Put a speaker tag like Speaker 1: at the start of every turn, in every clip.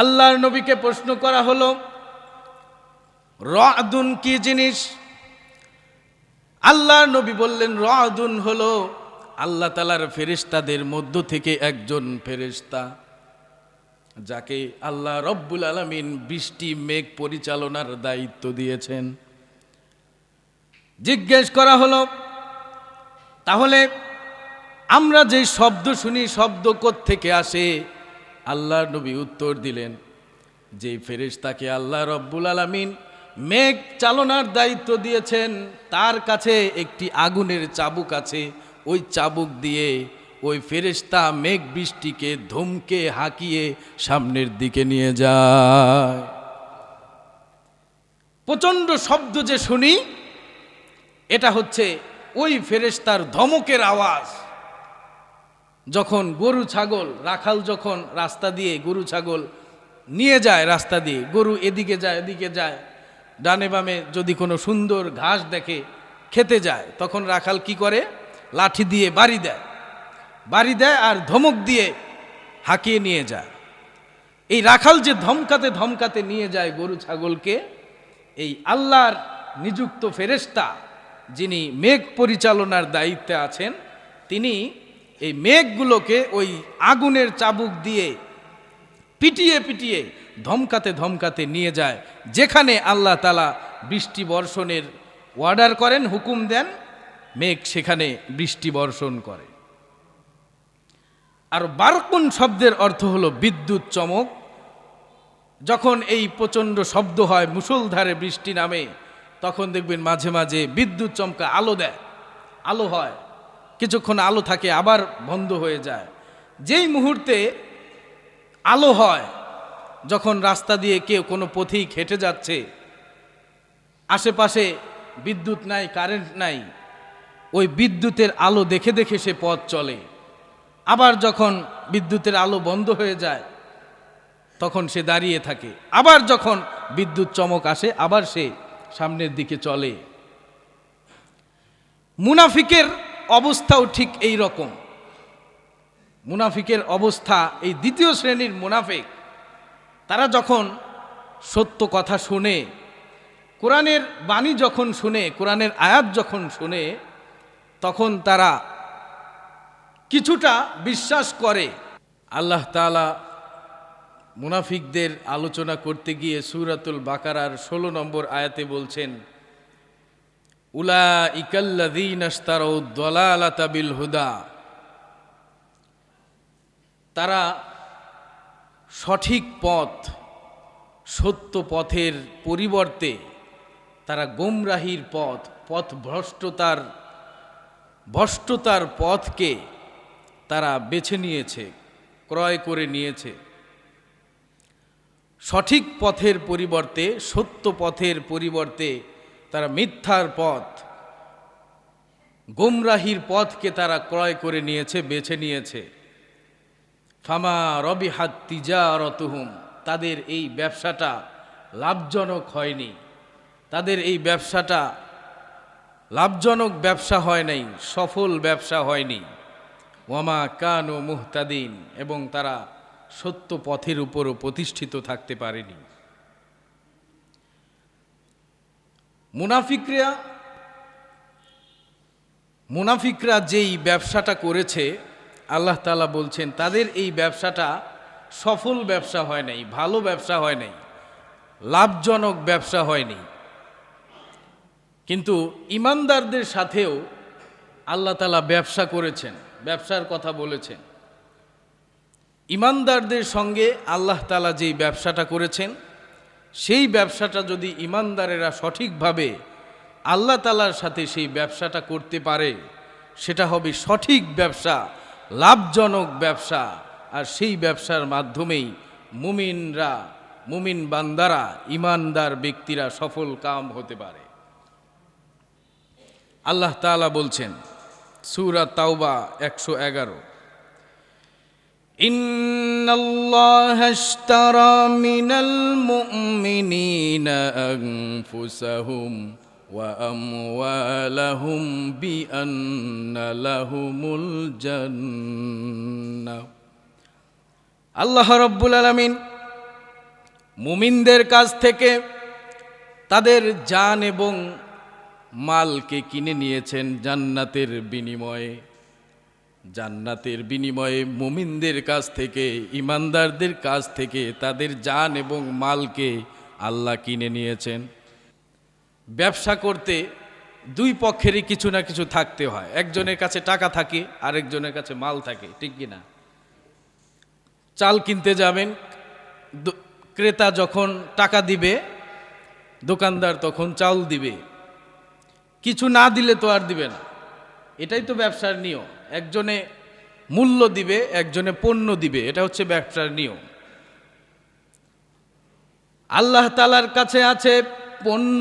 Speaker 1: আল্লাহর নবীকে প্রশ্ন করা হলো, রাদুন কি জিনিস? আল্লাহর নবী বললেন, রাদুন হলো আল্লাহ তাআলার ফেরেশতাদের মধ্য থেকে একজন ফেরেশতা, যাকে আল্লাহ রব্বুল আলামিন বৃষ্টি মেঘ পরিচালনার দায়িত্ব দিয়েছেন। জিজ্ঞেস করা হলো, তাহলে আমরা যে শব্দ শুনি, শব্দ কোত্থেকে আসে? আল্লাহর নবী উত্তর দিলেন, যে ফেরেশতাকে আল্লাহ রব্বুল আলামিন মেঘ চালনার দায়িত্ব দিয়েছেন, তার কাছে একটি আগুনের চাবুক আছে। ওই চাবুক দিয়ে ওই ফেরেশতা মেঘ বৃষ্টিকে ধমকে হাঁকিয়ে সামনের দিকে নিয়ে যায়। প্রচণ্ড শব্দ যে শুনি, এটা হচ্ছে ওই ফেরেশতার ধমকের আওয়াজ। যখন গরু ছাগল, রাখাল যখন রাস্তা দিয়ে গরু ছাগল নিয়ে যায়, রাস্তা দিয়ে গরু এদিকে যায় এদিকে যায়, ডানে বামে যদি কোনো সুন্দর ঘাস দেখে খেতে যায়, তখন রাখাল কি করে? লাঠি দিয়ে বাড়ি দেয় আর ধমক দিয়ে হাঁকিয়ে নিয়ে যায়। এই রাখাল যে ধমকাতে ধমকাতে নিয়ে যায় গরু ছাগলকে, এই আল্লাহর নিযুক্ত ফেরেশতা যিনি মেঘ পরিচালনার দায়িত্বে আছেন, তিনি এই মেঘগুলোকে ওই আগুনের চাবুক দিয়ে পিটিয়ে পিটিয়ে ধমকাতে ধমকাতে নিয়ে যায়, যেখানে আল্লাহ তাআলা বৃষ্টি বর্ষণের অর্ডার করেন, হুকুম দেন, মেঘ সেখানে বৃষ্টি বর্ষণ করে। আর বারকুন শব্দের অর্থ হলো বিদ্যুৎ চমক। যখন এই প্রচণ্ড শব্দ হয়, মুষলধারে বৃষ্টি নামে, তখন দেখবেন মাঝে মাঝে বিদ্যুৎ চমকা আলো দেয়, আলো হয়, কিছুক্ষণ আলো থাকে আবার বন্ধ হয়ে যায়। যেই মুহূর্তে আলো হয়, যখন রাস্তা দিয়ে কেউ কোনো পথিক হেঁটে যাচ্ছে, আশেপাশে বিদ্যুৎ নাই, কারেন্ট নাই, ওই বিদ্যুতের আলো দেখে দেখে সে পথ চলে। আবার যখন বিদ্যুতের আলো বন্ধ হয়ে যায়, তখন সে দাঁড়িয়ে থাকে। আবার যখন বিদ্যুৎ চমক আসে, আবার সে সামনের দিকে চলে। মুনাফিকের অবস্থাও ঠিক এই রকম। মুনাফিকের অবস্থা, এই দ্বিতীয় শ্রেণীর মুনাফিক, তারা যখন সত্য কথা শুনে, কোরআনের বাণী যখন শুনে, কোরআনের আয়াত যখন শুনে, তখন তারা কিছুটা বিশ্বাস করে। আল্লাহ তাআলা মুনাফিকদের আলোচনা করতে গিয়ে সূরাতুল বাকারার 16 নম্বর আয়াতে বলছেন, উলাইকাল্লাযীনা ইশতারাউদ দালালাতা বিল হুদা, তারা সঠিক পথ, সত্য পথের পরিবর্তে তারা গোমরাহির পথ ভ্রষ্টতার পথকে তারা বেছে নিয়েছে, ক্রয় করে নিয়েছে। সঠিক পথের পরিবর্তে, সত্য পথের পরিবর্তে তারা মিথ্যার পথ, গোমরাহির পথকে তারা ক্রয় করে নিয়েছে, বেছে নিয়েছে। ফামা রবিহাত তিজারাতুহুম, তাদের এই ব্যবসাটা লাভজনক হয়নি, তাদের এই ব্যবসাটা লাভজনক ব্যবসা হয় নাই, সফল ব্যবসা হয়নি। ওয়ামা কানু মুহতাদিন, এবং তারা সত্য পথের উপরও প্রতিষ্ঠিত থাকতে পারেনি। মুনাফিকরা যেই ব্যবসাটা করেছে, আল্লাহ তাআলা বলছেন তাদের এই ব্যবসাটা সফল ব্যবসা হয় নাই, ভালো ব্যবসা হয় নাই, লাভজনক ব্যবসা হয়নি। কিন্তু ইমানদারদের সাথেও আল্লাহ তাআলা ব্যবসা করেছেন, ব্যবসার কথা বলেছেন। ইমানদারদের সঙ্গে আল্লাহ তাআলা যেই ব্যবসাটা করেছেন, সেই ব্যবসাটা যদি ইমানদারেরা সঠিকভাবে আল্লাহ তাআলার সাথে সেই ব্যবসাটা করতে পারে, সেটা হবে সঠিক ব্যবসা, লাভজনক ব্যবসা। আর সেই ব্যবসার মাধ্যমেই মুমিন বান্দারা, ইমানদার ব্যক্তিরা সফল কাম হতে পারে। আল্লাহ তাআলা বলছেন সূরা তাওবা 111, ইন্নাল্লাহা ইশতারা মিনাল মুমিনিনা আনফুসাহুম ওয়া আমওয়ালাহুম বিআন্না লাহুমুল জান্নাহ। আল্লাহ রাব্বুল আলামিন মুমিনদের কাছ থেকে তাদের জান এবং মালকে কিনে নিয়েছেন জান্নাতের বিনিময়ে। জান্নাতের বিনিময়ে মুমিনদের কাছ থেকে, ইমানদারদের কাছ থেকে তাদের জান এবং মালকে আল্লাহ কিনে নিয়েছেন। ব্যবসা করতে দুই পক্ষেরই কিছু না কিছু থাকতে হয়। একজনের কাছে টাকা থাকে, আরেকজনের কাছে মাল থাকে, ঠিক কিনা? চাল কিনতে যাবেন, ক্রেতা যখন টাকা দিবে, দোকানদার তখন চাল দিবে। কিছু না দিলে তো আর দিবে না। এটাই তো ব্যবসার নিয়ম। একজনে মূল্য দিবে, একজনে পণ্য দিবে, এটা হচ্ছে ব্যবসার নিয়ম। আল্লাহ তাআলার কাছে আছে পণ্য,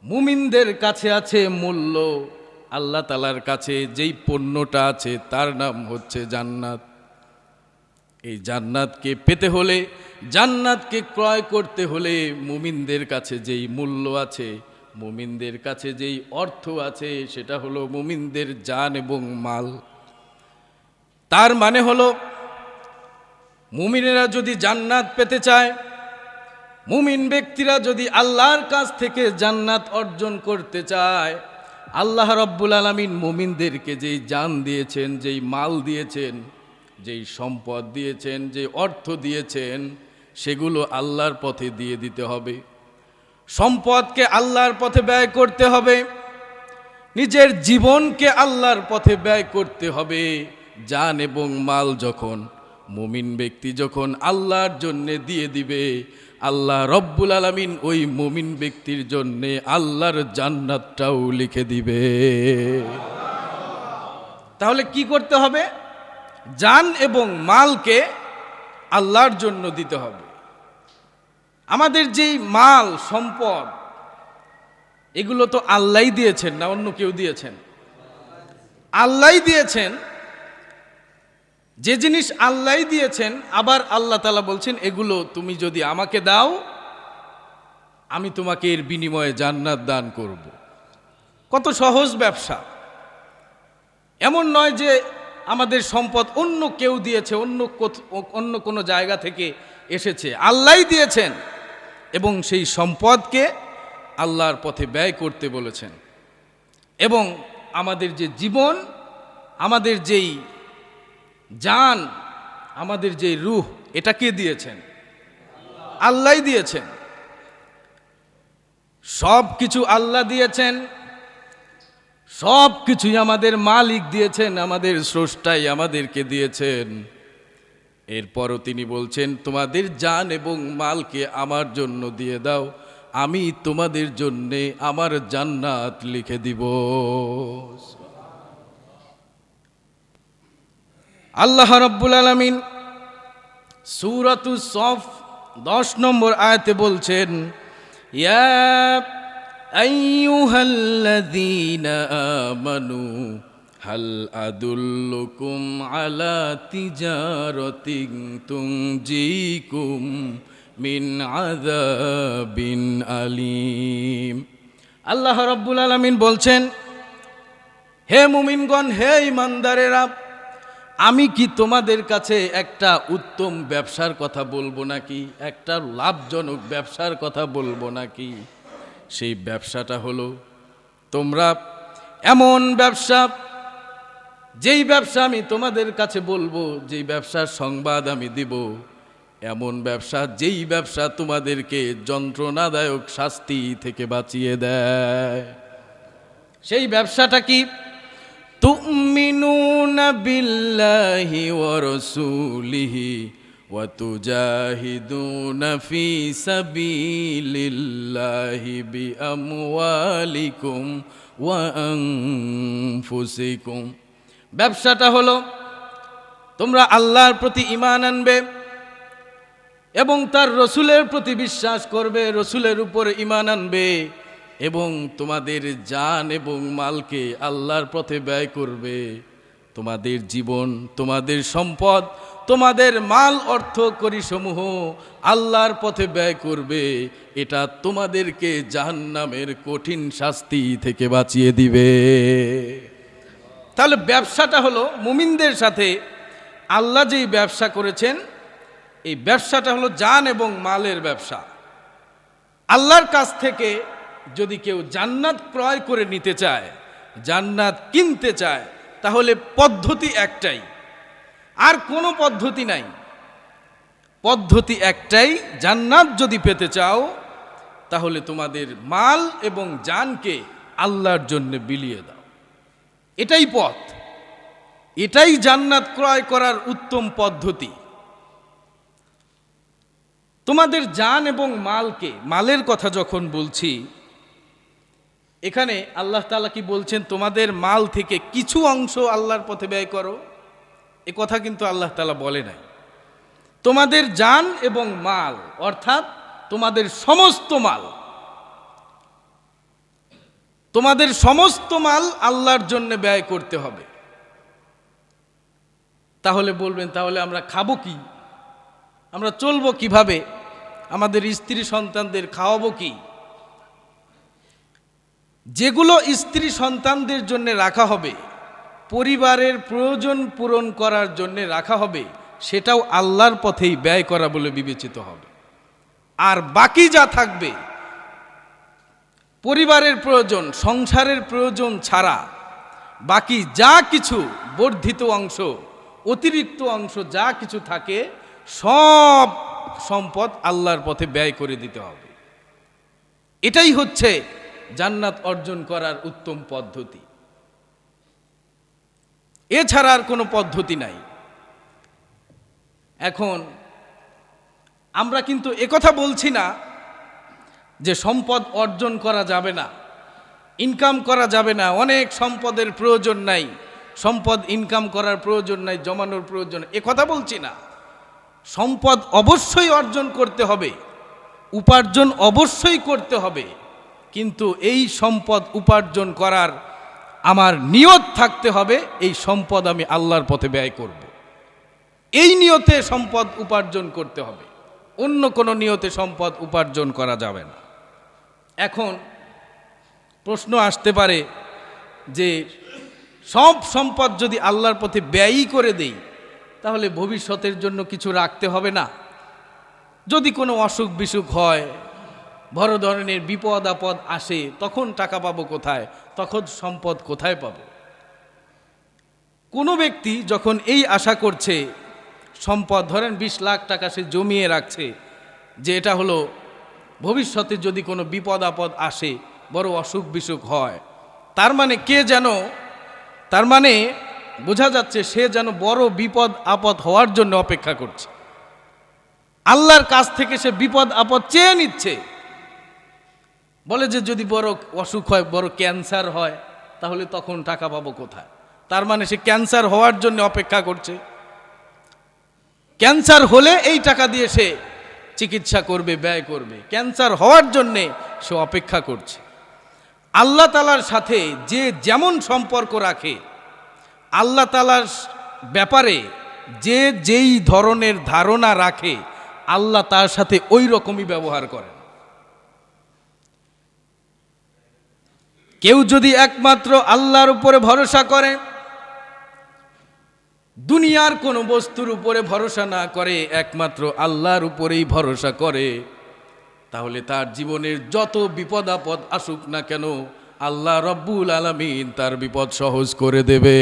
Speaker 1: মুমিনদের কাছে আছে মূল্য। আল্লাহ তাআলার কাছে যেই পণ্যটা আছে তার নাম হচ্ছে জান্নাত। এই জান্নাতকে পেতে হলে, জান্নাতকে ক্রয় করতে হলে মুমিনদের কাছে যেই মূল্য আছে, মুমিনদের কাছে যেই অর্থ আছে, সেটা হলো মুমিনদের জান এবং মাল। তার মানে হলো মুমিনেরা যদি জান্নাত পেতে চায়, মুমিন ব্যক্তিরা যদি আল্লাহর কাছ থেকে জান্নাত অর্জন করতে চায়, আল্লাহ রাব্বুল আলামিন মুমিনদেরকে যেই জান দিয়েছেন, যেই মাল দিয়েছেন, যেই সম্পদ দিয়েছেন, যে অর্থ দিয়েছেন, সেগুলো আল্লাহর পথে দিয়ে দিতে হবে। সম্পদকে আল্লাহর পথে ব্যয় করতে হবে, নিজের জীবনকে আল্লাহর পথে ব্যয় করতে হবে। জান এবং মাল যখন মুমিন ব্যক্তি যখন আল্লাহর জন্য দিয়ে দিবে, আল্লাহ রব্বুল আলামিন ওই মুমিন ব্যক্তির জন্য আল্লাহর জান্নাতটাও লিখে দিবে। তাহলে কি করতে হবে? জান এবং মালকে আল্লাহর জন্য দিতে হবে। আমাদের যেই মাল সম্পদ, এগুলো তো আল্লাহই দিয়েছেন, না অন্য কেউ দিয়েছেন? আল্লাহই দিয়েছেন। যে জিনিস আল্লাহই দিয়েছেন, আবার আল্লাহ তাআলা বলছেন এগুলো তুমি যদি আমাকে দাও, আমি তোমাকে এর বিনিময়ে জান্নাত দান করব। কত সহজ ব্যবসা! এমন নয় যে আমাদের সম্পদ অন্য কেউ দিয়েছে, অন্য কোনো জায়গা থেকে এসেছে। আল্লাহই দিয়েছেন এবং সেই সম্পদকে আল্লাহর পথে ব্যয় করতে বলেছেন। এবং আমাদের যে জীবন, আমাদের যেই জান, আমাদের যে রূহ, এটা কে দিয়েছেন? আল্লাহই দিয়েছেন। সব কিছু আল্লাহ দিয়েছেন, সব কিছুই আমাদের মালিক দিয়েছেন, আমাদের স্রষ্টাই আমাদেরকে দিয়েছেন। এরপরও তিনি বলছেন তোমাদের জান এবং মালকে আমার জন্য দিয়ে দাও, আমি তোমাদের জন্যে আমার জান্নাত লিখে দিব। আল্লাহ রাব্বুল আলামিন সূরাতুস সফ 10 নম্বর আয়াতে বলছেন, ইয়া আইয়ুহাল্লাযীনা আমানু হাল আদুল্লুকুম আলা তিজারাতিন তুনজিকুম মিন আযাবিন আলীম। আল্লাহ রাব্বুল আলামিন বলছেন, হে মুমিনগণ, হে ঈমানদারেরা, আমি কি তোমাদের কাছে একটা উত্তম ব্যবসার কথা বলবো নাকি? একটা লাভজনক ব্যবসার কথা বলবো নাকি? সেই ব্যবসাটা হলো তোমরা এমন ব্যবসা, যেই ব্যবসা আমি তোমাদের কাছে বলবো, যেই ব্যবসার সংবাদ আমি দিব, এমন ব্যবসা যেই ব্যবসা তোমাদেরকে যন্ত্রণাদায়ক শাস্তি থেকে বাঁচিয়ে দেয়। সেই ব্যবসাটা কি? তুমিনুনা বিল্লাহি ওয়া রাসূলিহি ওয়া তুজাহিদুনা ফি সাবিলিল্লাহি বিআমওয়ালিকুম ওয়া আনফুসিকুম। ব্যবসাটা হলো তোমরা আল্লাহর প্রতি ঈমান আনবে এবং তার রসুলের প্রতি বিশ্বাস করবে, রসুলের উপর ঈমান আনবে এবং তোমাদের জান এবং মালকে আল্লাহর পথে ব্যয় করবে। তোমাদের জীবন, তোমাদের সম্পদ, তোমাদের মাল অর্থ কড়িসমূহ আল্লাহর পথে ব্যয় করবে। এটা তোমাদেরকে জাহান্নামের কঠিন শাস্তি থেকে বাঁচিয়ে দিবে। তাহলে ব্যবসাটা হলো মুমিনদের সাথে আল্লাহ যেই ব্যবসা করেছেন, এই ব্যবসাটা হলো জান এবং মালের ব্যবসা। আল্লাহর কাছ থেকে যদি কেউ জান্নাত ক্রয় করে নিতে চায়, জান্নাত কিনতে চায়, তাহলে পদ্ধতি একটাই, আর কোনো পদ্ধতি নাই। পদ্ধতি একটাই, জান্নাত যদি পেতে চাও তাহলে তোমাদের মাল এবং জানকে আল্লাহর জন্য বিলিয়ে দাও। এটাই পথ, এটাই জান্নাত ক্রয় করার উত্তম পদ্ধতি। তোমাদের জান এবং মালকে, মালের কথা যখন বলছি, এখানে আল্লাহ তাআলা কি বলছেন? তোমাদের মাল থেকে কিছু অংশ আল্লাহর পথে ব্যয় করো, এ কথা কিন্তু আল্লাহ তাআলা বলে নাই। তোমাদের জান এবং মাল অর্থাৎ তোমাদের সমস্ত মাল, তোমাদের সমস্ত মাল আল্লাহর জন্য ব্যয় করতে হবে। তাহলে বলবেন, তাহলে আমরা খাবো কি, আমরা চলবো কিভাবে, আমাদের স্ত্রী সন্তানদের খাওয়াবো কি? যেগুলো স্ত্রী সন্তানদের জন্য রাখা হবে, পরিবারের প্রয়োজন পূরণ করার জন্য রাখা হবে, সেটাও আল্লাহর পথেই ব্যয় করা বলে বিবেচিত হবে। আর বাকি যা থাকবে, পরিবারের প্রয়োজন, সংসারের প্রয়োজন ছাড়া বাকি যা কিছু বর্ধিত অংশ, অতিরিক্ত অংশ যা কিছু থাকে, সব সম্পদ আল্লাহর পথে ব্যয় করে দিতে হবে। এটাই হচ্ছে জান্নাত অর্জন করার উত্তম পদ্ধতি। এছাড়া আর কোনো পদ্ধতি নাই। এখন আমরা কিন্তু একথা বলছি না যে সম্পদ অর্জন করা যাবে না, ইনকাম করা যাবে না, অনেক সম্পদের প্রয়োজন নাই, সম্পদ ইনকাম করার প্রয়োজন নাই, জমানোর প্রয়োজন, একথা বলছি না। সম্পদ অবশ্যই অর্জন করতে হবে, উপার্জন অবশ্যই করতে হবে, কিন্তু এই সম্পদ উপার্জন করার আমার নিয়ত থাকতে হবে, এই সম্পদ আমি আল্লাহর পথে ব্যয় করব। এই নিয়তে সম্পদ উপার্জন করতে হবে, অন্য কোনো নিয়তে সম্পদ উপার্জন করা যাবে না। এখন প্রশ্ন আসতে পারে যে সব সম্পদ যদি আল্লাহর পথে ব্যয়ই করে দেই, তাহলে ভবিষ্যতের জন্য কিছু রাখতে হবে না? যদি কোনো অসুখ বিসুখ হয়, বড় ধরনের বিপদ আপদ আসে, তখন টাকা পাবো কোথায়, তখন সম্পদ কোথায় পাবো? কোনো ব্যক্তি যখন এই আশা করছে, সম্পদ ধরেন 20 লাখ টাকা সে জমিয়ে রাখছে, যে এটা হলো ভবিষ্যতে যদি কোনো বিপদ আপদ আসে, বড় অসুখ বিসুখ হয়, তার মানে তার মানে বোঝা যাচ্ছে সে যেন বড় বিপদ আপদ হওয়ার জন্য অপেক্ষা করছে, আল্লাহর কাছ থেকে সে বিপদ আপদ চেয়ে নিচ্ছে। বলে যে যদি বড় অসুখ হয়, বড় ক্যান্সার হয়, তাহলে তখন টাকা পাবো কোথায়? তার মানে সে ক্যান্সার হওয়ার জন্য অপেক্ষা করছে, ক্যান্সার হলে এই টাকা দিয়ে সে চিকিৎসা করবে, ব্যয় করবে, ক্যান্সার হওয়ার জন্যে সে অপেক্ষা করছে। আল্লাহ তাআলার সাথে যে যেমন সম্পর্ক রাখে, আল্লাহ তাআলার ব্যাপারে যে যেই ধরনের ধারণা রাখে, আল্লাহ তার সাথে ওই রকমই ব্যবহার করেন। কেউ যদি একমাত্র আল্লাহর উপরে ভরসা করে, দুনিয়ার কোনো বস্তুর উপরে ভরসা না করে, একমাত্র আল্লাহর উপরেই ভরসা করে, তাহলে তার জীবনের যত বিপদ আপদ আসুক না কেন, আল্লাহ রব্বুল আলামিন তার বিপদ সহজ করে দেবে।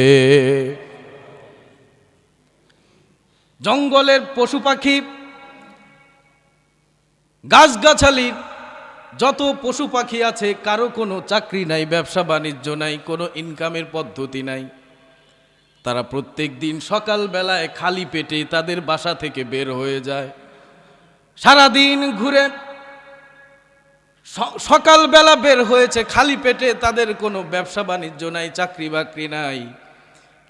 Speaker 1: জঙ্গলের পশু পাখি, গাছগাছালির যত পশু পাখি আছে, কারো কোনো চাকরি নাই, ব্যবসা বাণিজ্য নাই, কোনো ইনকামের পদ্ধতি নাই। তারা প্রত্যেক দিন সকালবেলায় খালি পেটে তাদের বাসা থেকে বের হয়ে যায়, সারাদিন ঘুরে, সকালবেলা বের হয়েছে খালি পেটে, তাদের কোনো ব্যবসা বাণিজ্য নাই, চাকরি বাকরি নাই।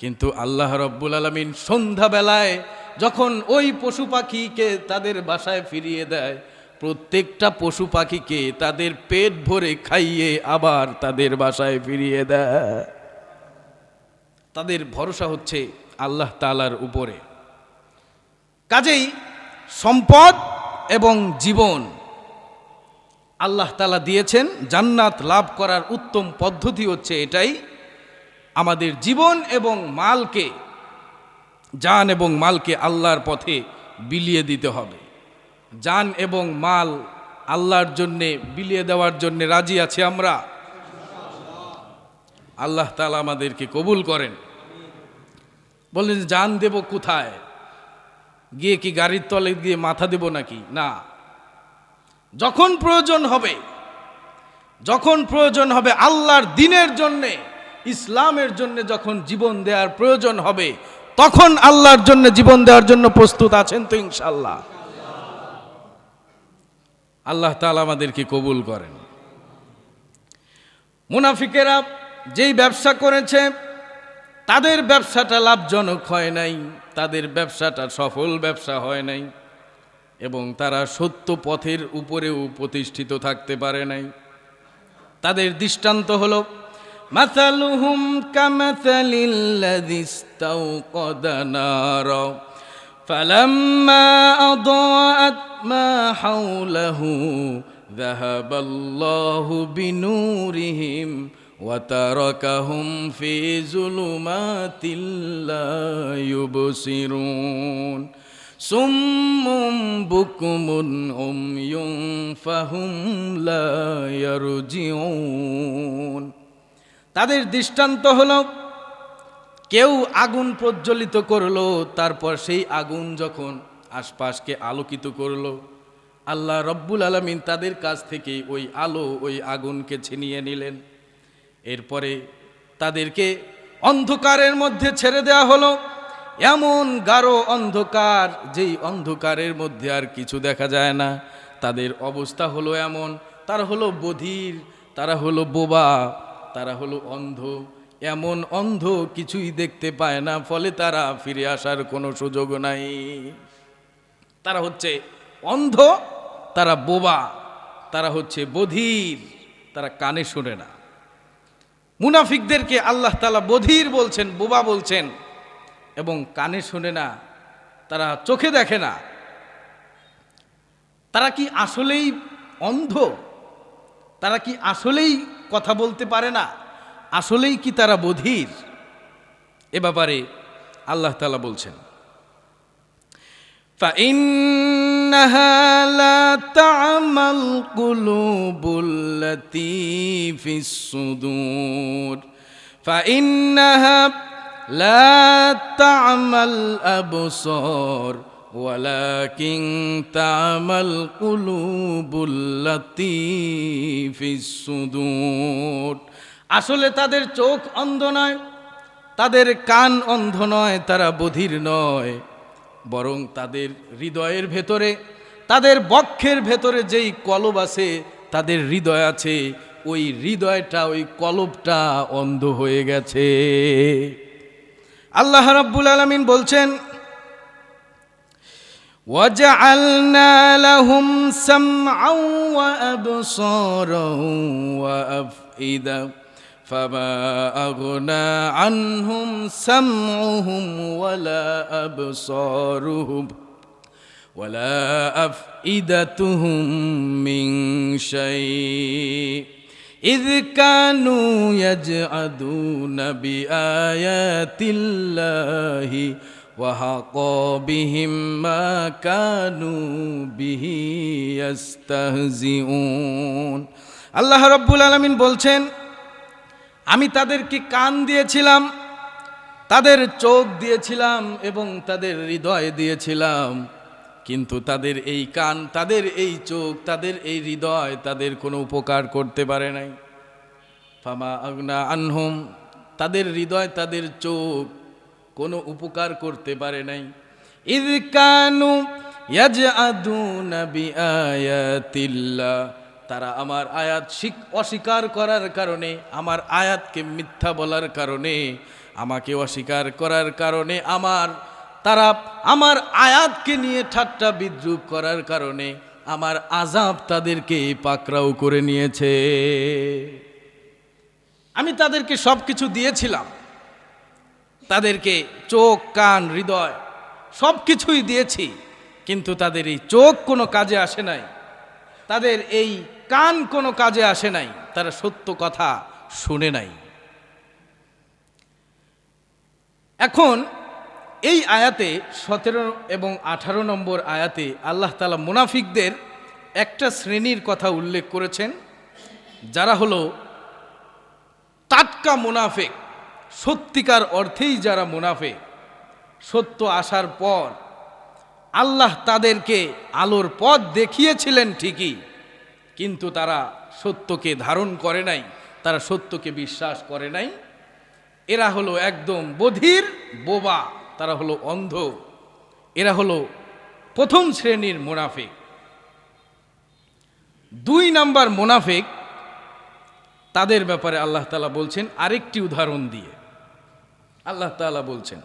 Speaker 1: কিন্তু আল্লাহ রব্বুল আলামিন সন্ধ্যাবেলায় যখন ওই পশু পাখিকে তাদের বাসায় ফিরিয়ে দেয়, প্রত্যেকটা পশু পাখিকে তাদের পেট ভরে খাইয়ে আবার তাদের বাসায় ফিরিয়ে দেয়। তাদের ভরসা হচ্ছে আল্লাহ তাআলার উপরে। কাজেই সম্পদ এবং জীবন আল্লাহ তাআলা দিয়েছেন, জান্নাত লাভ করার উত্তম পদ্ধতি হচ্ছে এটাই। আমাদের জীবন এবং মালকে, জান এবং মালকে আল্লাহর পথে বিলিয়ে দিতে হবে। জান এবং মাল আল্লাহর জন্যে বিলিয়ে দেওয়ার জন্যে রাজি আছি আমরা। আল্লাহ তাআলা আমাদেরকে কবুল করেন। বললেন জান দেব কোথায়? গিয়ে কি গাড়ির তলে গিয়ে মাথা দেব নাকি? না, যখন প্রয়োজন হবে, যখন প্রয়োজন হবে আল্লাহর দ্বীনের জন্যে, ইসলামের জন্য যখন জীবন দেওয়ার প্রয়োজন হবে, তখন আল্লাহর জন্য জীবন দেওয়ার জন্য প্রস্তুত আছেন তো ইনশাআল্লাহ? আল্লাহ তাআলা আমাদেরকে কবুল করেন। মুনাফিকেরা যেই ব্যবসা করেছে, তাদের ব্যবসাটা লাভজনক হয় নাই, তাদের ব্যবসাটা সফল ব্যবসা হয় নাই, এবং তারা সত্য পথের উপরেও প্রতিষ্ঠিত থাকতে পারে নাই। তাদের দৃষ্টান্ত হলো মাসালুহুম কামাসালিল্লাযী ইসতাওকাদা নারা ফালাম্মা আদাআত মা হাওলাহু যাহাবাল্লাহু বিনূরিহিম ওয়া তারাকাহুম ফি যুলুমাতিল লা ইউবসিরুন সুম্মুম বুকুমুন উময়ুন ফাহুম লা ইয়ারজিউন। তাদের দৃষ্টান্ত হলো কেউ আগুন প্রজ্বলিত করলো, তারপর সেই আগুন যখন আশপাশকে আলোকিত করলো, আল্লাহ রব্বুল আলামিন তাদের কাছ থেকে ওই আলো, ওই আগুনকে ছিনিয়ে নিলেন। এরপরে তাদেরকে অন্ধকারের মধ্যে ছেড়ে দেওয়া হলো, এমন গাঢ় অন্ধকার, যেই অন্ধকারের মধ্যে আর কিছু দেখা যায় না। তাদের অবস্থা হলো এমন, তারা হলো বধির, তারা হলো বোবা, তারা হলো অন্ধ। এমন অন্ধ কিছুই দেখতে পায় না, ফলে তারা ফিরে আসার কোনো সুযোগ নাই। তারা হচ্ছে অন্ধ, তারা বোবা, তারা হচ্ছে বধির, তারা কানে শোনে না। মুনাফিকদেরকে আল্লাহ তাআলা বধির বলছেন, বোবা বলছেন, এবং কানে শোনে না, তারা চোখে দেখে না। তারা কি আসলেই অন্ধ? তারা কি আসলেই কথা বলতে পারে না? আসলেই কি তারা বধির? এ ব্যাপারে আল্লাহ তাআলা বলছেন فإنها لا تعمى القلوب التي في الصدور فإنها لا تعمى الأبصار ولكن تعمى القلوب التي في الصدور। আসলে তাদের চোখ অন্ধ নয়, তাদের কান অন্ধ নয়, তারা বধির নয়, বরং তাদের হৃদয়ের ভেতরে, তাদের বক্ষের ভেতরে যেই কলব আছে, তাদের হৃদয় আছে, ওই হৃদয়টা, ওই কলবটা অন্ধ হয়ে গেছে। আল্লাহ রাব্বুল আলামিন বলছেন ওয়াজআলনা লাহুম সামআন ওয়া আবসারান ওয়া আফইদা فما أغنى عنهم سمعهم ولا أبصارهم ولا أفئدتهم من شيء إذ كانوا يجحدون بآيات الله وحاق بهم ما كانوا به يستهزئون। আল্লাহ রাব্বুল আলামিন বলছেন আমি তাদেরকে কান দিয়েছিলাম, তাদের চোখ দিয়েছিলাম এবং তাদের হৃদয় দিয়েছিলাম, কিন্তু তাদের এই কান, তাদের এই চোখ, তাদের এই হৃদয় তাদের কোনো উপকার করতে পারে নাই। ফামা আগনা আনহুম, তাদের হৃদয়, তাদের চোখ কোনো উপকার করতে পারে নাই। ইয কানু ইয়াজআদুনা বিআয়াতিল্লাহ, তারা আমার আয়াত অস্বীকার করার কারণে, আমার আয়াতকে মিথ্যা বলার কারণে, আমাকে অস্বীকার করার কারণে, তারা আমার আয়াতকে নিয়ে ঠাট্টা বিদ্রূপ করার কারণে আমার আযাব তাদেরকে পাকড়াও করে নিয়েছে। আমি তাদেরকে সব কিছু দিয়েছিলাম, তাদেরকে চোখ, কান, হৃদয় সব কিছুই দিয়েছি, কিন্তু তাদের এই চোখ কোনো কাজে আসে নাই, তাদের এই কান কোনো কাজে আসে নাই, তারা সত্য কথা শুনে নাই। এখন এই আয়াতে 17 এবং 18 নম্বর আয়াতে আল্লাহ তাআলা মুনাফিকদের একটা শ্রেণীর কথা উল্লেখ করেছেন, যারা হলো টাটকা মুনাফিক, সত্যিকার অর্থেই যারা মুনাফিক। সত্য আসার পর আল্লাহ তাদেরকে আলোর পথ দেখিয়েছিলেন ঠিকই, কিন্তু তারা সত্যকে ধারণ করে নাই, তারা সত্যকে বিশ্বাস করে নাই। এরা হলো একদম বধির, বোবা, তারা হলো অন্ধ। এরা হলো প্রথম শ্রেণীর মুনাফিক। 2 নাম্বার মুনাফিক, তাদের ব্যাপারে আল্লাহ তাআলা বলছেন আরেকটি উদাহরণ দিয়ে। আল্লাহ তাআলা বলছেন,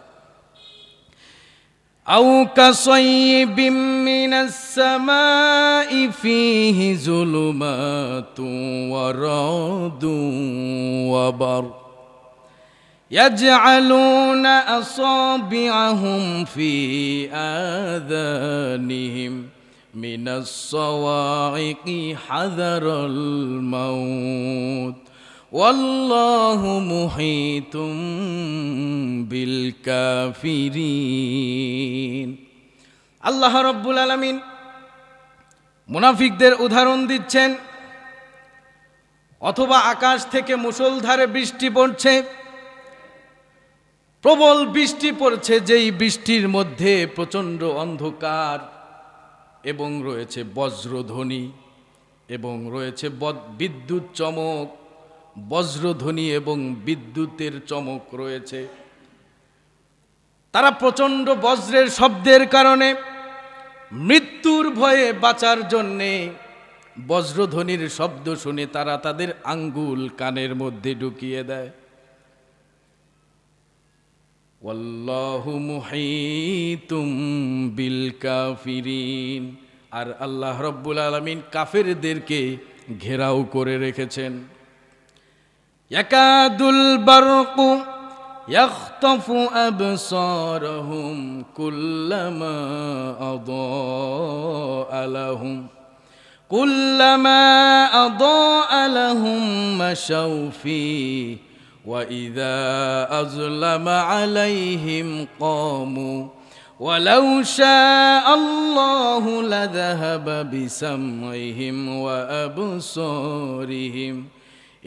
Speaker 1: আও কাসাইবিম মিনাস সামাই ফীহি যুলুমাতুন ওয়া রাদুন ওয়া বার ইয়াজআলুনা আসাবিআহুম ফী আযানিহিম মিনাস সাওয়াইকি হাযারাল মাউত ওয়াল্লাহু মুহীতুম বিল কাফিরিন। আল্লাহ রাব্বুল আলামিন মুনাফিকদের উদাহরণ দিচ্ছেন। অথবা আকাশ থেকে মুষলধারে বৃষ্টি পড়ছে, প্রবল বৃষ্টি পড়ছে, যেই বৃষ্টির মধ্যে প্রচণ্ড অন্ধকার এবং রয়েছে বজ্রধ্বনি এবং রয়েছে বিদ্যুৎ চমক। বজ্রধ্বনি এবং বিদ্যুতের চমক রয়েছে। তারা প্রচণ্ড বজ্রের শব্দের কারণে মৃত্যুর ভয়ে বাঁচার জন্যে বজ্রধ্বনির শব্দ শুনে তারা তাদের আঙ্গুল কানের মধ্যে ঢুকিয়ে দেয়। ওয়াল্লাহু মুহীতুম বিল কাফিরিন। আর আল্লাহ রাব্বুল আলামিন কাফেরদেরকে ঘেরাও করে রেখেছেন। ইয়াকাদুল বারকু ইয়াখতাফু আবসারহুম কুল্লামা আদাআ লাহুম মাশাউ ফীহি ওয়া ইযা আযলামা আলাইহিম ক্বামু ওয়ালাউ শাআল্লাহু লাযাহাবা বিসামইহিম ওয়া আবসারিহিম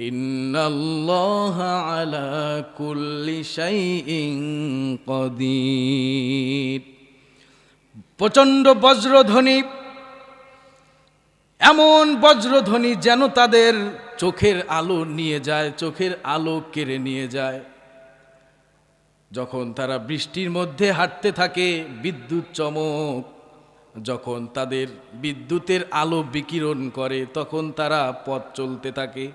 Speaker 1: ইন্নাল্লাহা আলা কুল্লি শাইইন কাদির। প্রচণ্ড বজ্রধ্বনি, এমন বজ্রধ্বনি যেন তাদের চোখের আলো নিয়ে যায়, চোখের আলো কেড়ে নিয়ে যায়। যখন তারা বৃষ্টির মধ্যে হাঁটতে থাকে, বিদ্যুৎ চমক যখন তাদের বিদ্যুতের আলো বিকিরণ করে, তখন তারা পথ চলতে থাকে।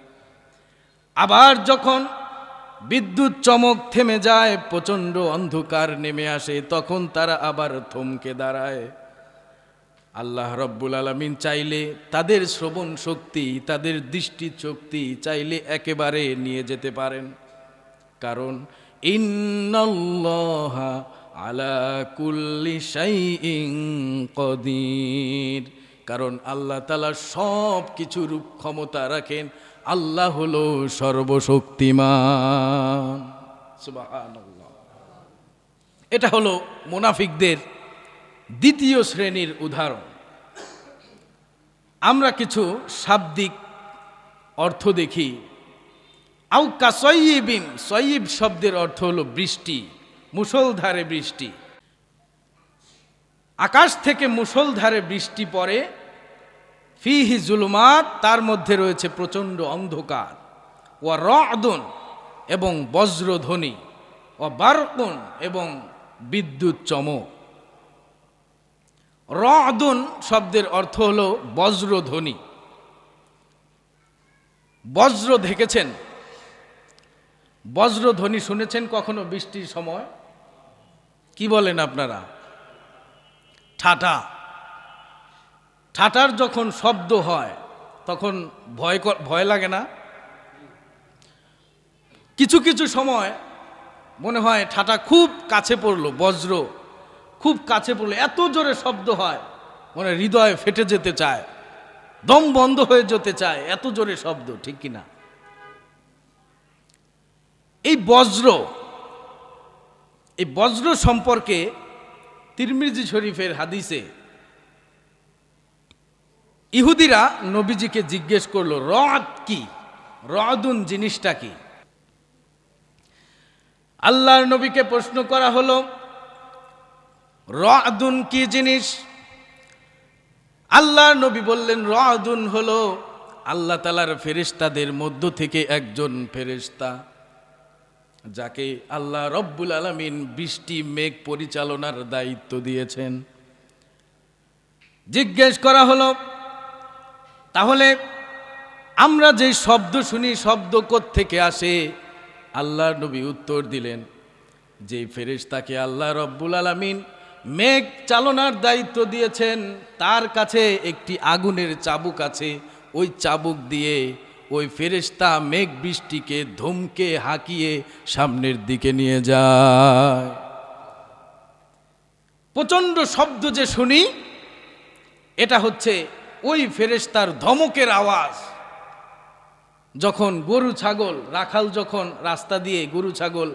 Speaker 1: আবার যখন বিদ্যুৎ চমক থেমে যায়, প্রচণ্ড অন্ধকার নেমে আসে, তখন তারা আবার থমকে দাঁড়ায়। আল্লাহ রাব্বুল আলামিন চাইলে তাদের শ্রবণ শক্তি, তাদের দৃষ্টি শক্তি চাইলে একেবারে নিয়ে যেতে পারেন। কারণ ইন্নাল্লাহা আলা কুল্লি শাইইন কাদির। কারণ আল্লাহ তাআলা সব কিছুর ক্ষমতা রাখেন। আল্লাহ হলো সর্বশক্তিমান। সুবহানাল্লাহ। এটা হলো মুনাফিকদের দ্বিতীয় শ্রেণীর উদাহরণ। আমরা কিছু শাব্দিক অর্থ দেখি। আও কাসাইয়িবিন, সাইয়িব শব্দের অর্থ হলো বৃষ্টি, মুষলধারে বৃষ্টি। আকাশ থেকে মুষলধারে বৃষ্টি পড়ে, ফীহি যুলুমাত, তার মধ্যে রয়েছে প্রচণ্ড অন্ধকার, ওয়া রা'দুন এবং বজ্রধ্বনি, ওয়া বারকুন এবং বিদ্যুৎ চমক। রা'দুন শব্দের অর্থ হলো বজ্রধ্বনি। বজ্র দেখেছেন? বজ্রধ্বনি শুনেছেন কখনো বৃষ্টির সময়? কি বলেন আপনারা? ঠাটা। ঠাটার যখন শব্দ হয় তখন ভয় লাগে না? কিছু কিছু সময় মনে হয় ঠাটা খুব কাছে পড়লো, বজ্র খুব কাছে পড়লো, এত জোরে শব্দ হয় মনে হৃদয় ফেটে যেতে চায়, দম বন্ধ হয়ে যেতে চায়, এত জোরে শব্দ, ঠিক কিনা? এই বজ্র এই বজ্র সম্পর্কে তিরমিজি শরীফের হাদিসে ইহুদিরা নবীজিকে জিজ্ঞেস করলো, রদ কি, রদুন জিনিসটা কি? আল্লাহর নবীকে প্রশ্ন করা হলো, রদুন কি জিনিস? আল্লাহর নবী বললেন, রদুন হলো আল্লাহ তাআলার ফেরেশতাদের মধ্য থেকে একজন ফেরেশতা, যাকে আল্লাহ রব্বুল আলামিন বৃষ্টি মেঘ পরিচালনার দায়িত্ব দিয়েছেন। জিজ্ঞেস করা হলো, তাহলে আমরা যে শব্দ শুনি, শব্দ কোত্থেকে আসে? আল্লাহর নবী উত্তর দিলেন, যে ফেরেশতাকে আল্লাহ রব্বুল আলামিন মেঘ চালনার দায়িত্ব দিয়েছেন, তার কাছে একটি আগুনের চাবুক আছে। ওই চাবুক দিয়ে ওই ফেরেশতা মেঘ বৃষ্টিকে ধমকে হাঁকিয়ে সামনের দিকে নিয়ে যায়। প্রচণ্ড শব্দ যে শুনি, এটা হচ্ছে ওই ফেরেশতার ধমকের আওয়াজ। যখন গরু ছাগল, রাখাল যখন রাস্তা দিয়ে গরু ছাগল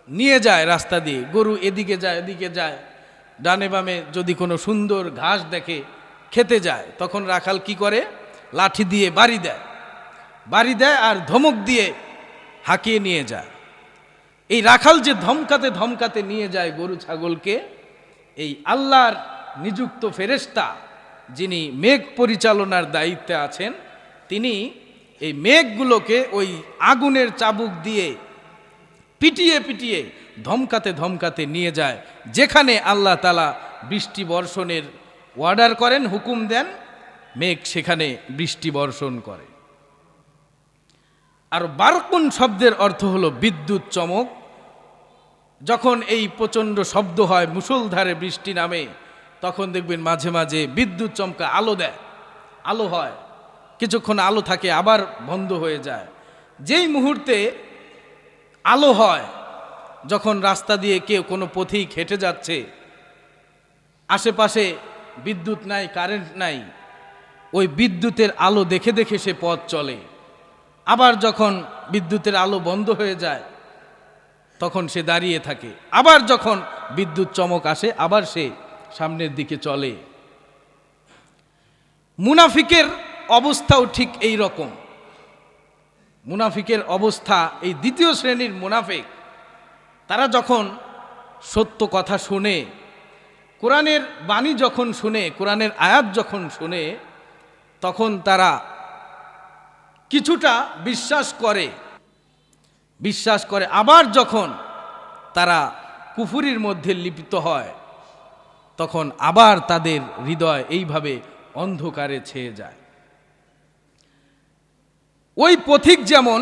Speaker 1: নিয়ে যায়, রাস্তা দিয়ে গরু এদিকে যায় এদিকে যায়, ডানে বামে যদি কোনো সুন্দর ঘাস দেখে খেতে যায়, তখন রাখাল কি করে? লাঠি দিয়ে বাড়ি দেয় আর ধমক দিয়ে হাঁকিয়ে নিয়ে যায়। এই রাখাল যে ধমকাতে ধমকাতে নিয়ে যায় গরু ছাগলকে, এই আল্লাহর নিযুক্ত ফেরেশতা যিনি মেঘ পরিচালনার দায়িত্বে আছেন, তিনি এই মেঘগুলোকে ওই আগুনের চাবুক দিয়ে পিটিয়ে পিটিয়ে ধমকাতে ধমকাতে নিয়ে যায়, যেখানে আল্লাহ তাআলা বৃষ্টি বর্ষণের অর্ডার করেন, হুকুম দেন, মেঘ সেখানে বৃষ্টি বর্ষণ করে। আর বারকুন শব্দের অর্থ হলো বিদ্যুৎ চমক। যখন এই প্রচণ্ড শব্দ হয়, মুষলধারে বৃষ্টি নামে, তখন দেখবেন মাঝে মাঝে বিদ্যুৎ চমকা আলো দেয়, আলো হয়, কিছুক্ষণ আলো থাকে আবার বন্ধ হয়ে যায়। যেই মুহূর্তে আলো হয়, যখন রাস্তা দিয়ে কেউ কোনো পথিক হেঁটে যাচ্ছে, আশেপাশে বিদ্যুৎ নাই, কারেন্ট নাই, ওই বিদ্যুতের আলো দেখে দেখে সে পথ চলে। আবার যখন বিদ্যুতের আলো বন্ধ হয়ে যায়, তখন সে দাঁড়িয়ে থাকে। আবার যখন বিদ্যুৎ চমক আসে, আবার সে সামনের দিকে চলে। মুনাফিকের অবস্থাও ঠিক এই রকম। মুনাফিকের অবস্থা, এই দ্বিতীয় শ্রেণীর মুনাফিক, তারা যখন সত্য কথা শুনে, কোরআনের বাণী যখন শুনে, কোরআনের আয়াত যখন শুনে, তখন তারা কিছুটা বিশ্বাস করে। আবার যখন তারা কুফরির মধ্যে লিপ্ত হয়, তখন আবার তাদের হৃদয় এইভাবে অন্ধকারে ছেয়ে যায়। ওই পথিক যেমন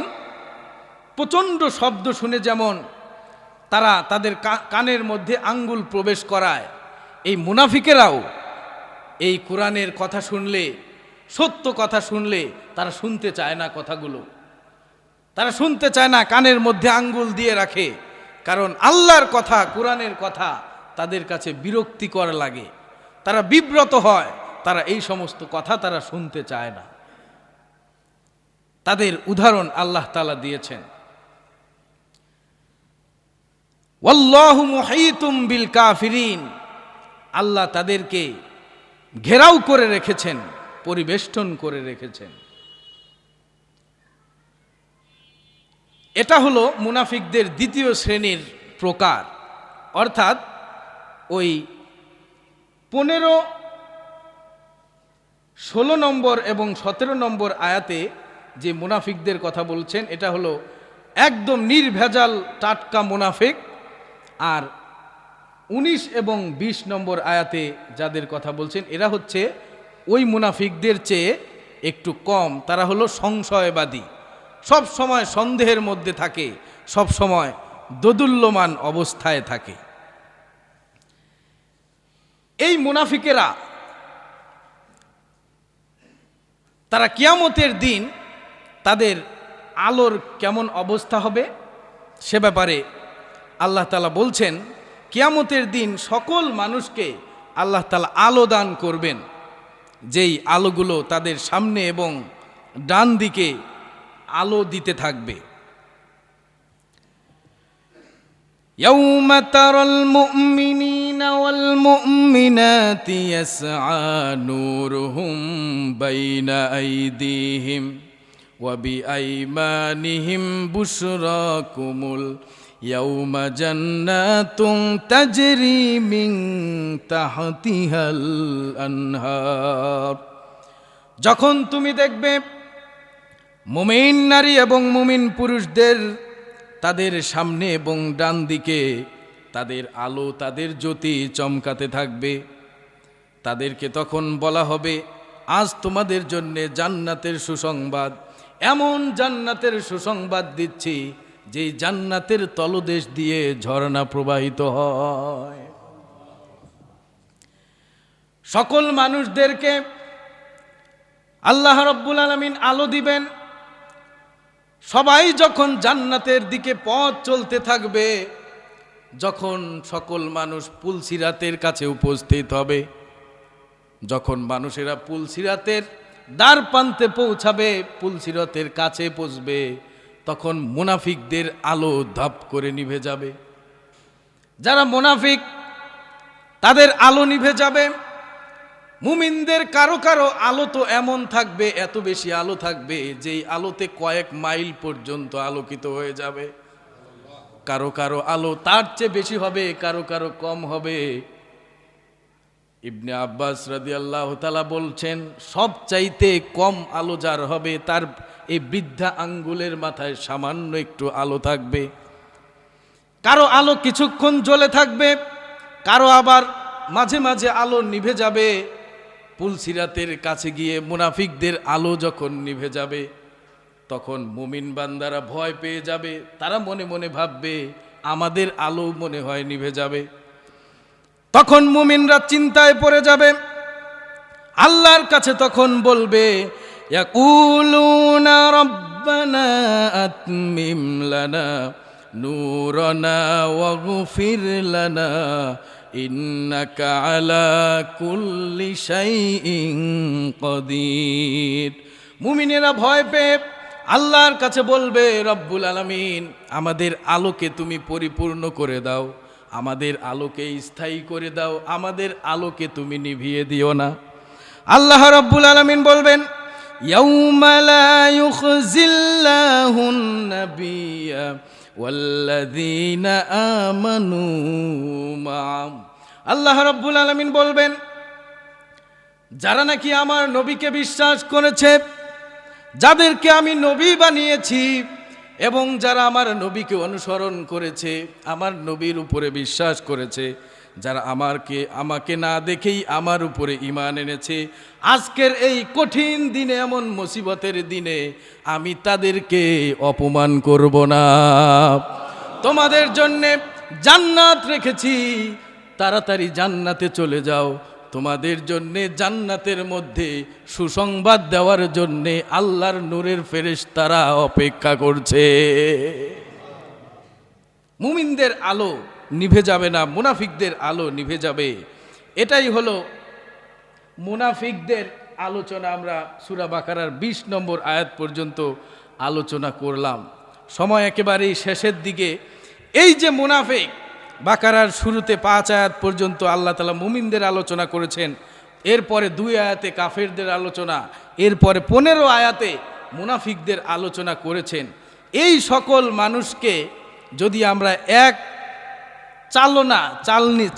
Speaker 1: প্রচণ্ড শব্দ শুনে যেমন তারা তাদের কানের মধ্যে আঙ্গুল প্রবেশ করায়, এই মুনাফিকেরাও এই কোরআনের কথা শুনলে, সত্য কথা শুনলে তারা শুনতে চায় না কথাগুলো, তারা শুনতে চায় না, কানের মধ্যে আঙ্গুল দিয়ে রাখে। কারণ আল্লাহর কথা, কোরআনের কথা তাদের কাছে বিরক্তিকর লাগে, তারা বিব্রত হয়, তারা এই সমস্ত কথা তারা শুনতে চায় না। তাদের উদাহরণ আল্লাহ তাআলা দিয়েছেন, ওয়াল্লাহু মুহীতুম বিল কাফিরিন, আল্লাহ তাদেরকে ঘেরাও করে রেখেছেন, পরিবেষ্টন করে রেখেছেন। এটা হলো মুনাফিকদের দ্বিতীয় শ্রেণীর প্রকার। অর্থাৎ ওই 15, 16 নম্বর এবং 17 নম্বর আয়াতে যে মুনাফিকদের কথা বলছেন, এটা হলো একদম নির্ভেজাল টাটকা মুনাফিক। আর 19 এবং 20 নম্বর আয়াতে যাদের কথা বলছেন, এরা হচ্ছে ওই মুনাফিকদের চেয়ে একটু কম। তারা হলো সংশয়বাদী, সব সময় সন্দেহের মধ্যে থাকে, সব সময় দোদুল্যমান অবস্থায় থাকে। এই মুনাফিকেরা তারা কিয়ামতের দিন তাদের আলোর কেমন অবস্থা হবে সে ব্যাপারে আল্লাহ তাআলা বলছেন, কিয়ামতের দিন সকল মানুষকে আল্লাহ তাআলা আলো দান করবেন, যেই আলোগুলো তাদের সামনে এবং ডান দিকে আলো দিতে থাকবে। يوم ترى المؤمنين والمؤمنات يسعى نورهم بين أيديهم وبأيمانهم بشراكم اليوم جنات تجري من تحتها الأنهار। যখন তুমি দেখবে মুমিন নারী এবং মুমিন পুরুষদের তাদের সামনে এবং ডান দিকে তাদের আলো তাদের জ্যোতি চমকাতে থাকবে, তাদেরকে তখন বলা হবে আজ তোমাদের জন্য জান্নাতের সুসংবাদ, এমন জান্নাতের সুসংবাদ দিচ্ছি যে জান্নাতের তলদেশ দিয়ে ঝর্ণা প্রবাহিত হয়। সকল মানুষদেরকে আল্লাহ রাব্বুল আলামিন আলো দিবেন। সবাই যখন জান্নাতের দিকে পথ চলতে থাকবে, যখন সকল মানুষ পুলসিরাতের কাছে উপস্থিত হবে, যখন মানুষেরা পুলসিরাতের দ্বার প্রান্তে পৌঁছাবে, পুলসিরাতের কাছে পৌঁছবে, তখন মুনাফিকদের আলো ধাপ করে নিভে যাবে। যারা মুনাফিক তাদের আলো নিভে যাবে। মুমিনদের কারো কারো আলো তো এমন থাকবে, এত বেশি আলো থাকবে যেই আলোতে কয়েক মাইল পর্যন্ত আলোকিত হয়ে যাবে। কারো কারো আলো তার চেয়ে বেশি হবে, কারো কারো কম হবে। ইবনে আব্বাস রাদিয়াল্লাহু তাআলা বলছেন সবচাইতে কম আলো যার হবে তার এই বৃদ্ধা আঙ্গুলের মাথায় সামান্য একটু আলো থাকবে। কারো আলো কিছুক্ষণ জ্বলে থাকবে, কারো আবার মাঝে মাঝে আলো নিভে যাবে। পুলসিরাতের কাছে গিয়ে মুনাফিকদের আলো যখন নিভে যাবে, তখন মুমিন বান্দারা ভয় পেয়ে যাবে। তারা মনে মনে ভাববে আমাদের আলো মনে হয় নিভে যাবে। তখন মুমিনরা চিন্তায় পড়ে যাবে, আল্লাহর কাছে তখন বলবে ইয়াকুলুনা রাব্বানা আতমিম লানা নূরানা ওয়াগফির লানা ইন্নাকা আলা কুল্লি শাইইন কাদির। মুমিনেরা ভয় পেয়ে আল্লাহর কাছে বলবে রব্বুল আলামিন আমাদের আলোকে তুমি পরিপূর্ণ করে দাও, আমাদের আলোকে স্থায়ী করে দাও, আমাদের আলোকে তুমি নিভিয়ে দিও না। আল্লাহ রব্বুল আলামিন বলবেন ইয়াউমা লা ইউখজিল্লাহুন নাবিয়্যা ওয়াল্লাযীনা আমানু মা'আম। আল্লাহ রব্বুল আলামিন বলবেন যারা নাকি আমার নবীকে বিশ্বাস করেছে, যাদেরকে আমি নবী বানিয়েছি এবং যারা আমার নবীকে অনুসরণ করেছে, আমার নবীর উপরে বিশ্বাস করেছে, যারা আমাকে না দেখেই আমার উপরে ঈমান এনেছে, আজকের এই কঠিন দিনে, এমন মুসিবতের দিনে আমি তাদেরকে অপমান করব না। তোমাদের জন্যে জান্নাত রেখেছি, তাড়াতাড়ি জান্নাতে চলে যাও। তোমাদের জন্যে জান্নাতের মধ্যে সুসংবাদ দেওয়ার জন্যে আল্লাহর নূরের ফেরেশতারা অপেক্ষা করছে। মুমিনদের আলো নিভে যাবে না, মুনাফিকদের আলো নিভে যাবে। এটাই হলো মুনাফিকদের আলোচনা। আমরা সূরা বাকারার 20 নম্বর আয়াত পর্যন্ত আলোচনা করলাম। সময় একেবারেই শেষের দিকে। এই যে মুনাফিক, বাকারার শুরুতে 5 আয়াত পর্যন্ত আল্লাহ তাআলা মুমিনদের আলোচনা করেছেন, এরপরে 2 আয়াতে কাফেরদের আলোচনা, এরপরে 15 আয়াতে মুনাফিকদের আলোচনা করেছেন। এই সকল মানুষকে যদি আমরা এক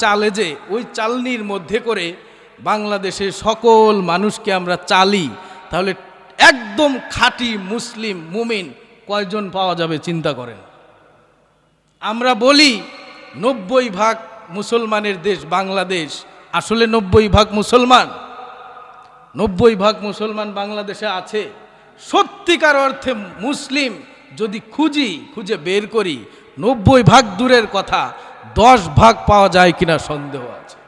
Speaker 1: চালে যে ওই চালনির মধ্যে করে বাংলাদেশের সকল মানুষকে আমরা চালি, তাহলে একদম খাঁটি মুসলিম মুমিন কয়জন পাওয়া যাবে চিন্তা করেন। আমরা বলি 90% মুসলমানের দেশ বাংলাদেশ, আসলে 90% মুসলমান, 90% মুসলমান বাংলাদেশে আছে। সত্যিকার অর্থে মুসলিম যদি খুঁজে বের করি, 90% দূরের কথা 10% পাওয়া যায় কিনা সন্দেহ আছে।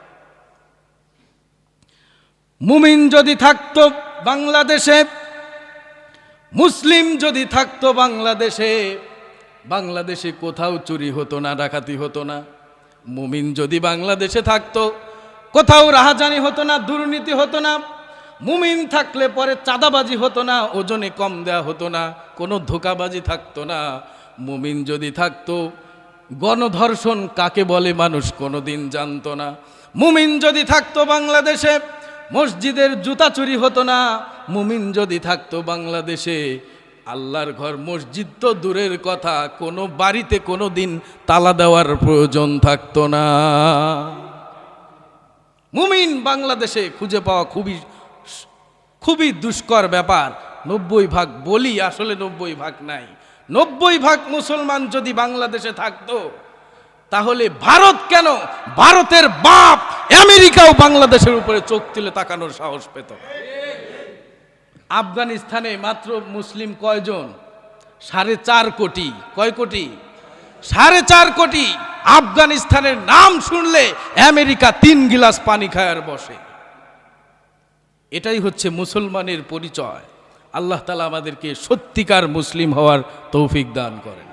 Speaker 1: মুমিন যদি থাকতো বাংলাদেশে, মুসলিম যদি থাকতো বাংলাদেশে, বাংলাদেশে কোথাও চুরি হতো না, ডাকাতি হতো না। মুমিন যদি বাংলাদেশে থাকতো, কোথাও রাহাজানি হতো না, দুর্নীতি হতো না। মুমিন থাকলে পরে চাঁদাবাজি হতো না, ওজনে কম দেয়া হতো না, কোনো ধোঁকাবাজি থাকতো না। মুমিন যদি থাকতো, গণধর্ষণ কাকে বলে মানুষ কোনোদিন জানতো না। মুমিন যদি থাকতো বাংলাদেশে মসজিদের জুতা চুরি হতো না। মুমিন যদি থাকতো বাংলাদেশে আল্লাহর ঘর মসজিদ তো দূরের কথা, কোনো বাড়িতে কোনো দিন তালা দেওয়ার প্রয়োজন থাকতো না। মুমিন বাংলাদেশে খুঁজে পাওয়া খুবই দুষ্কর ব্যাপার। 90% বলি, আসলে 90% নাই। 90% মুসলমান যদি বাংলাদেশে থাকতো তাহলে ভারত কেন, ভারতের বাপ আমেরিকাও বাংলাদেশের উপরে চোখ তুলে তাকানোর সাহস পেত। আফগানিস্তানে মাত্র মুসলিম কয়জন? 4.5 কোটি। কয় কোটি? 4.5 কোটি। আফগানিস্তানের নাম শুনলে আমেরিকা 3 গিলাস পানি খায় আর বসে। এটাই হচ্ছে মুসলমানের পরিচয়। আল্লাহ তাআলা আমাদেরকে সত্যিকার মুসলিম হওয়ার তৌফিক দান করেন।